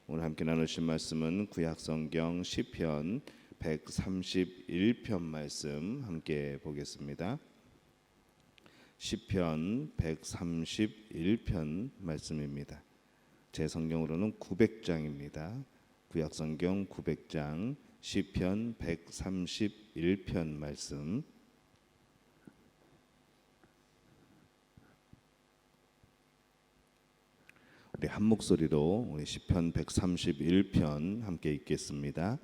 오늘 함께 나누실 말씀은 구약성경 시편 131편 말씀 함께 보겠습니다. 시편 131편 말씀입니다. 제 성경으로는 900장입니다. 구약성경 900장 시편 131편 말씀. 우리 한 목소리로 우리 시편 131편 함께 읽겠습니다.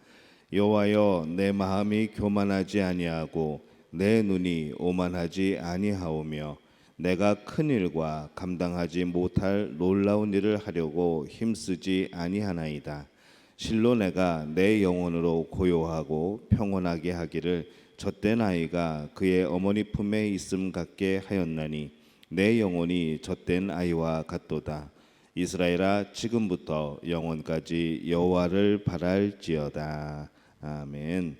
여호와여, 내 마음이 교만하지 아니하고 내 눈이 오만하지 아니하오며 내가 큰 일과 감당하지 못할 놀라운 일을 하려고 힘쓰지 아니하나이다. 실로 내가 내 영혼으로 고요하고 평온하게 하기를 젖된 아이가 그의 어머니 품에 있음 같게 하였나니 내 영혼이 젖된 아이와 같도다. 이스라엘아, 지금부터 영원까지 여호와를 바랄지어다. 아멘.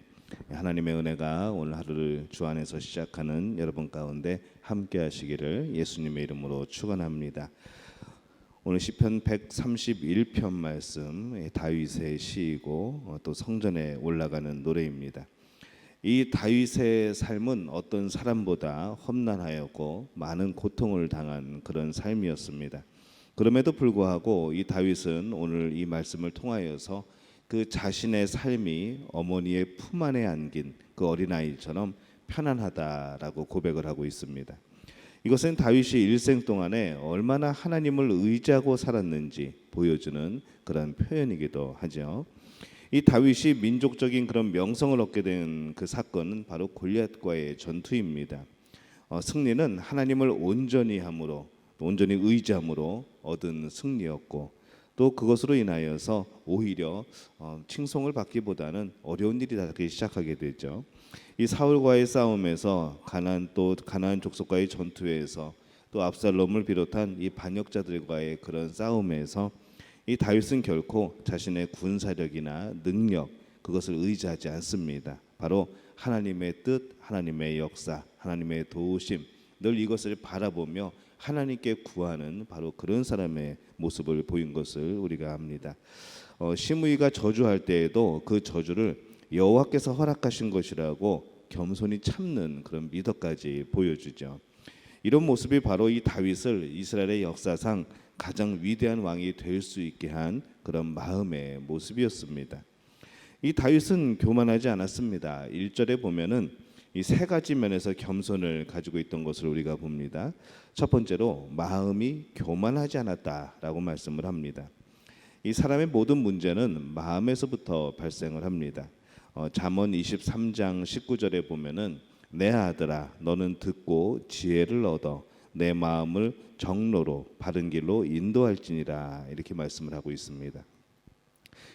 하나님의 은혜가 오늘 하루를 주 안에서 시작하는 여러분 가운데 함께 하시기를 예수님의 이름으로 축원합니다. 오늘 시편 131편 말씀, 다윗의 시이고 또 성전에 올라가는 노래입니다. 이 다윗의 삶은 어떤 사람보다 험난하였고 많은 고통을 당한 그런 삶이었습니다. 그럼에도 불구하고 이 다윗은 오늘 이 말씀을 통하여서 그 자신의 삶이 어머니의 품 안에 안긴 그 어린아이처럼 편안하다라고 고백을 하고 있습니다. 이것은 다윗이 일생 동안에 얼마나 하나님을 의지하고 살았는지 보여주는 그런 표현이기도 하죠. 이 다윗이 민족적인 그런 명성을 얻게 된 그 사건은 바로 골리앗과의 전투입니다. 승리는 하나님을 온전히 의지함으로 얻은 승리였고, 또 그것으로 인하여서 오히려 칭송을 받기보다는 어려운 일이 닿기 시작하게 되죠. 이 사울과의 싸움에서 가나안 족속과의 전투에서 또 압살롬을 비롯한 이 반역자들과의 그런 싸움에서 이 다윗은 결코 자신의 군사력이나 능력 그것을 의지하지 않습니다. 바로 하나님의 뜻, 하나님의 역사, 하나님의 도우심, 늘 이것을 바라보며 하나님께 구하는 바로 그런 사람의 모습을 보인 것을 우리가 압니다. 시므이가 저주할 때에도 그 저주를 여호와께서 허락하신 것이라고 겸손히 참는 그런 미덕까지 보여주죠. 이런 모습이 바로 이 다윗을 이스라엘의 역사상 가장 위대한 왕이 될 수 있게 한 그런 마음의 모습이었습니다. 이 다윗은 교만하지 않았습니다. 1절에 보면은 이 세 가지 면에서 겸손을 가지고 있던 것을 우리가 봅니다. 첫 번째로 마음이 교만하지 않았다라고 말씀을 합니다. 이 사람의 모든 문제는 마음에서부터 발생을 합니다. 잠언 23장 19절에 보면은 내 아들아, 너는 듣고 지혜를 얻어 내 마음을 정로로 바른 길로 인도할지니라, 이렇게 말씀을 하고 있습니다.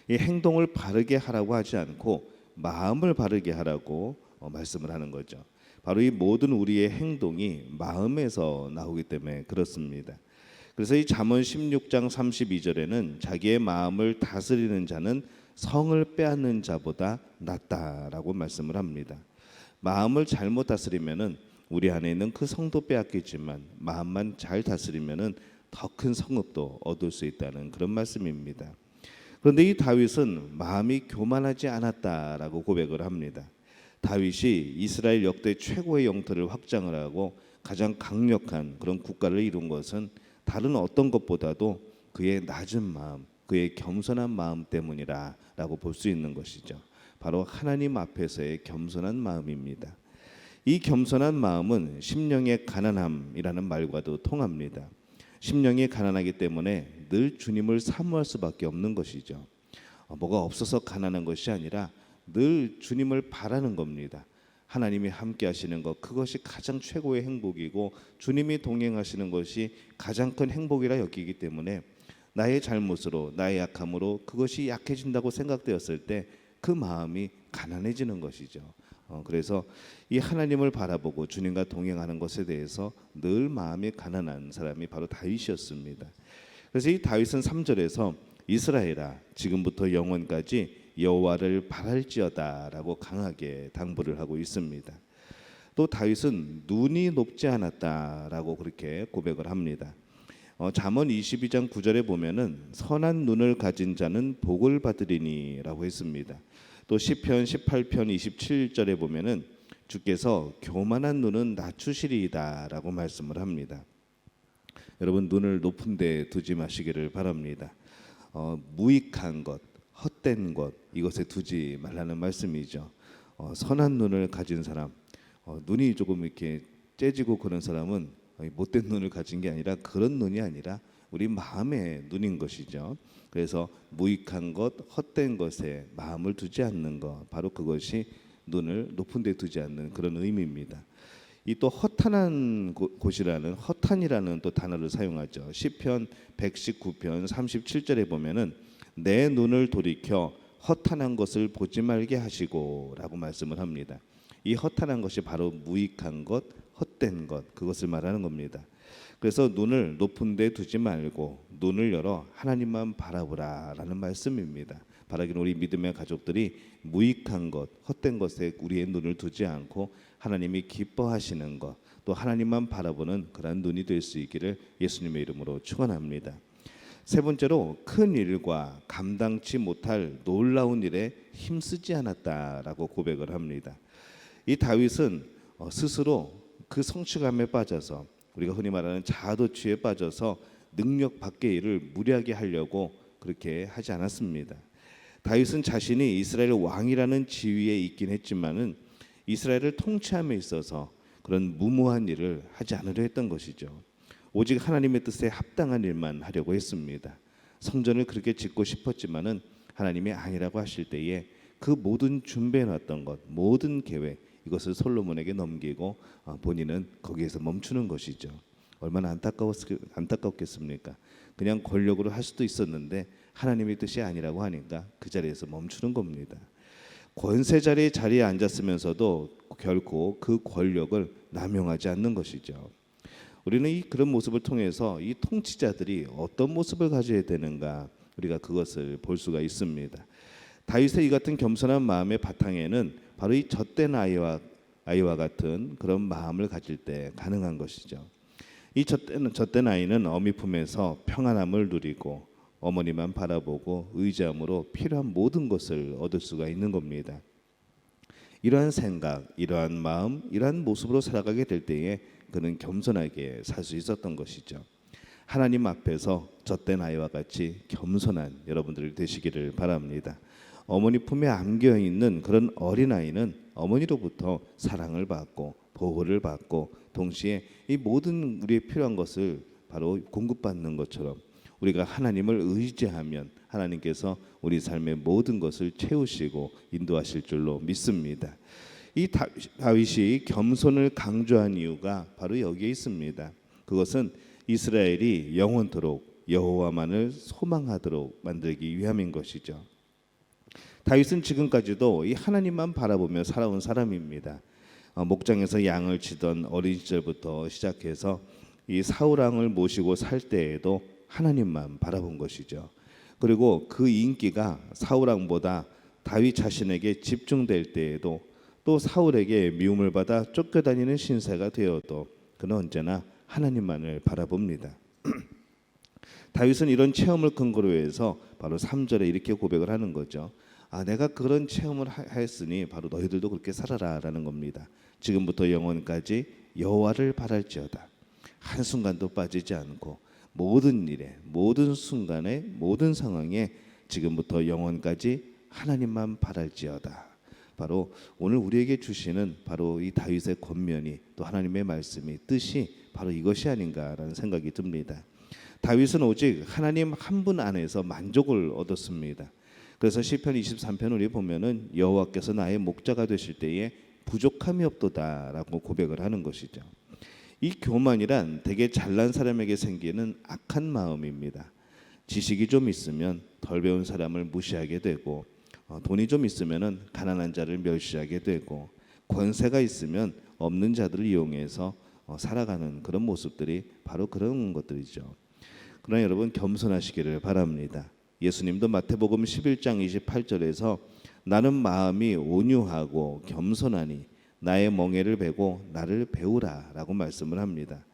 이 행동을 바르게 하라고 하지 않고 마음을 바르게 하라고 말씀을 하는 거죠. 바로 이 모든 우리의 행동이 마음에서 나오기 때문에 그렇습니다. 그래서 이 잠언 16장 32절에는 자기의 마음을 다스리는 자는 성을 빼앗는 자보다 낫다라고 말씀을 합니다. 마음을 잘못 다스리면은 우리 안에 있는 그 성도 빼앗기지만 마음만 잘 다스리면은 더 큰 성읍도 얻을 수 있다는 그런 말씀입니다. 그런데 이 다윗은 마음이 교만하지 않았다라고 고백을 합니다. 다윗이 이스라엘 역대 최고의 영토를 확장을 하고 가장 강력한 그런 국가를 이룬 것은 다른 어떤 것보다도 그의 낮은 마음, 그의 겸손한 마음 때문이라고 볼 수 있는 것이죠. 바로 하나님 앞에서의 겸손한 마음입니다. 이 겸손한 마음은 심령의 가난함이라는 말과도 통합니다. 심령이 가난하기 때문에 늘 주님을 사모할 수밖에 없는 것이죠. 뭐가 없어서 가난한 것이 아니라 늘 주님을 바라는 겁니다. 하나님이 함께 하시는 것, 그것이 가장 최고의 행복이고 주님이 동행하시는 것이 가장 큰 행복이라 여기기 때문에 나의 잘못으로, 나의 약함으로 그것이 약해진다고 생각되었을 때 그 마음이 가난해지는 것이죠. 그래서 이 하나님을 바라보고 주님과 동행하는 것에 대해서 늘 마음이 가난한 사람이 바로 다윗이었습니다. 그래서 이 다윗은 3절에서 이스라엘아, 지금부터 영원까지 여호와를 바랄지어다라고 강하게 당부를 하고 있습니다. 또 다윗은 눈이 높지 않았다라고 그렇게 고백을 합니다. 잠언 22장 9절에 보면은 선한 눈을 가진 자는 복을 받으리니라고 했습니다. 또 시편 18편 27절에 보면은 주께서 교만한 눈은 낮추시리이다라고 말씀을 합니다. 여러분, 눈을 높은 데 두지 마시기를 바랍니다. 무익한 것, 헛된 것, 이것에 두지 말라는 말씀이죠. 선한 눈을 가진 사람, 눈이 조금 이렇게 째지고 그런 사람은 못된 눈을 가진 게 아니라, 그런 눈이 아니라 우리 마음의 눈인 것이죠. 그래서 무익한 것, 헛된 것에 마음을 두지 않는 것, 바로 그것이 눈을 높은 데 두지 않는 그런 의미입니다. 이 또 허탄한 곳이라는, 허탄이라는 또 단어를 사용하죠. 시편 119편 37절에 보면은 내 눈을 돌이켜 허탄한 것을 보지 말게 하시고라고 말씀을 합니다. 이 허탄한 것이 바로 무익한 것, 헛된 것, 그것을 말하는 겁니다. 그래서 눈을 높은 데 두지 말고 눈을 열어 하나님만 바라보라라는 말씀입니다. 바라기는 우리 믿음의 가족들이 무익한 것, 헛된 것에 우리의 눈을 두지 않고 하나님이 기뻐하시는 것, 또 하나님만 바라보는 그런 눈이 될 수 있기를 예수님의 이름으로 축원합니다. 세 번째로, 큰 일과 감당치 못할 놀라운 일에 힘쓰지 않았다라고 고백을 합니다. 이 다윗은 스스로 그 성취감에 빠져서, 우리가 흔히 말하는 자아도취에 빠져서 능력 밖의 일을 무리하게 하려고 그렇게 하지 않았습니다. 다윗은 자신이 이스라엘 왕이라는 지위에 있긴 했지만은 이스라엘을 통치함에 있어서 그런 무모한 일을 하지 않으려 했던 것이죠. 오직 하나님의 뜻에 합당한 일만 하려고 했습니다. 성전을 그렇게 짓고 싶었지만은 하나님이 아니라고 하실 때에 그 모든 준비해 놨던 것, 모든 계획, 이것을 솔로몬에게 넘기고 본인은 거기에서 멈추는 것이죠. 얼마나 안타깝겠습니까? 그냥 권력으로 할 수도 있었는데 하나님의 뜻이 아니라고 하니까 그 자리에서 멈추는 겁니다. 권세 자리에 앉았으면서도 결코 그 권력을 남용하지 않는 것이죠. 우리는 그런 모습을 통해서 이 통치자들이 어떤 모습을 가져야 되는가, 우리가 그것을 볼 수가 있습니다. 다윗의 이 같은 겸손한 마음의 바탕에는 바로 이 젖된 아이와 같은 그런 마음을 가질 때 가능한 것이죠. 이 젖된 아이는 어미 품에서 평안함을 누리고 어머니만 바라보고 의지함으로 필요한 모든 것을 얻을 수가 있는 겁니다. 이러한 생각, 이러한 마음, 이러한 모습으로 살아가게 될 때에 그는 겸손하게 살 수 있었던 것이죠. 하나님 앞에서 젖된 아이와 같이 겸손한 여러분들 되시기를 바랍니다. 어머니 품에 안겨 있는 그런 어린아이는 어머니로부터 사랑을 받고 보호를 받고 동시에 이 모든 우리의 필요한 것을 바로 공급받는 것처럼 우리가 하나님을 의지하면 하나님께서 우리 삶의 모든 것을 채우시고 인도하실 줄로 믿습니다. 이 다윗이 겸손을 강조한 이유가 바로 여기에 있습니다. 그것은 이스라엘이 영원토록 여호와만을 소망하도록 만들기 위함인 것이죠. 다윗은 지금까지도 이 하나님만 바라보며 살아온 사람입니다. 목장에서 양을 치던 어린 시절부터 시작해서 이 사울 왕을 모시고 살 때에도 하나님만 바라본 것이죠. 그리고 그 인기가 사울 왕보다 다윗 자신에게 집중될 때에도 또 사울에게 미움을 받아 쫓겨다니는 신세가 되어도 그는 언제나 하나님만을 바라봅니다. 다윗은 이런 체험을 근거로 해서 바로 3절에 이렇게 고백을 하는 거죠. 내가 그런 체험을 하였으니 바로 너희들도 그렇게 살아라라는 겁니다. 지금부터 영원까지 여호와를 바랄지어다. 한순간도 빠지지 않고 모든 일에, 모든 순간에, 모든 상황에 지금부터 영원까지 하나님만 바랄지어다. 바로 오늘 우리에게 주시는 바로 이 다윗의 권면이, 또 하나님의 말씀이, 뜻이 바로 이것이 아닌가라는 생각이 듭니다. 다윗은 오직 하나님 한 분 안에서 만족을 얻었습니다. 그래서 시편 23편 우리 보면은 여호와께서 나의 목자가 되실 때에 부족함이 없도다라고 고백을 하는 것이죠. 이 교만이란 되게 잘난 사람에게 생기는 악한 마음입니다. 지식이 좀 있으면 덜 배운 사람을 무시하게 되고, 돈이 좀 있으면은 가난한 자를 멸시하게 되고, 권세가 있으면 없는 자들을 이용해서 살아가는 그런 모습들이 바로 그런 것들이죠. 그러나 여러분, 겸손하시기를 바랍니다. 예수님도 마태복음 11장 28절에서 나는 마음이 온유하고 겸손하니 나의 멍에를 베고 나를 배우라라고 말씀을 합니다.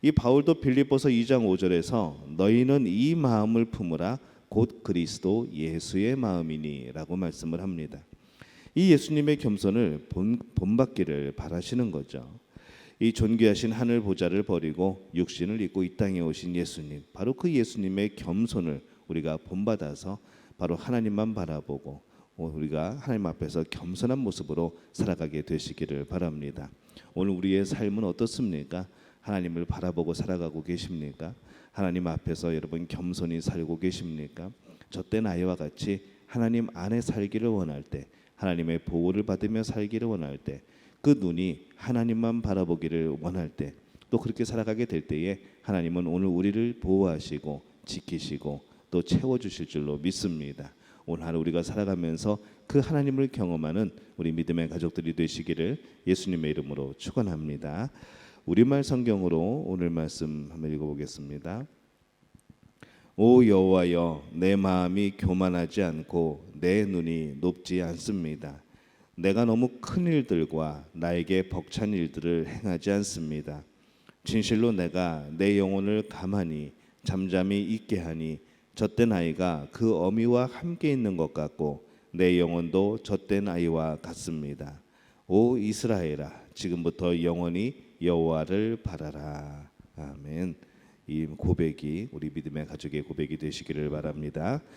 이 바울도 빌립보서 2장 5절에서 너희는 이 마음을 품으라 곧 그리스도 예수의 마음이니라고 말씀을 합니다. 이 예수님의 겸손을 본받기를 바라시는 거죠. 이 존귀하신 하늘 보좌를 버리고 육신을 입고 이 땅에 오신 예수님, 바로 그 예수님의 겸손을 우리가 본받아서 바로 하나님만 바라보고 우리가 하나님 앞에서 겸손한 모습으로 살아가게 되시기를 바랍니다. 오늘 우리의 삶은 어떻습니까? 하나님을 바라보고 살아가고 계십니까? 하나님 앞에서 여러분 겸손히 살고 계십니까? 저때 나이와 같이 하나님 안에 살기를 원할 때, 하나님의 보호를 받으며 살기를 원할 때, 그 눈이 하나님만 바라보기를 원할 때, 또 그렇게 살아가게 될 때에 하나님은 오늘 우리를 보호하시고 지키시고 또 채워주실 줄로 믿습니다. 오늘 하루 우리가 살아가면서 그 하나님을 경험하는 우리 믿음의 가족들이 되시기를 예수님의 이름으로 축원합니다. 우리말 성경으로 오늘 말씀 한번 읽어보겠습니다. 오 여호와여, 내 마음이 교만하지 않고 내 눈이 높지 않습니다. 내가 너무 큰 일들과 나에게 벅찬 일들을 행하지 않습니다. 진실로 내가 내 영혼을 가만히 잠잠히 있게 하니 젖된 아이가 그 어미와 함께 있는 것 같고 내 영혼도 젖된 아이와 같습니다. 오 이스라엘아, 지금부터 영원히 여호와를 바라라. 아멘. 이 고백이 우리 믿음의 가족의 고백이 되시기를 바랍니다.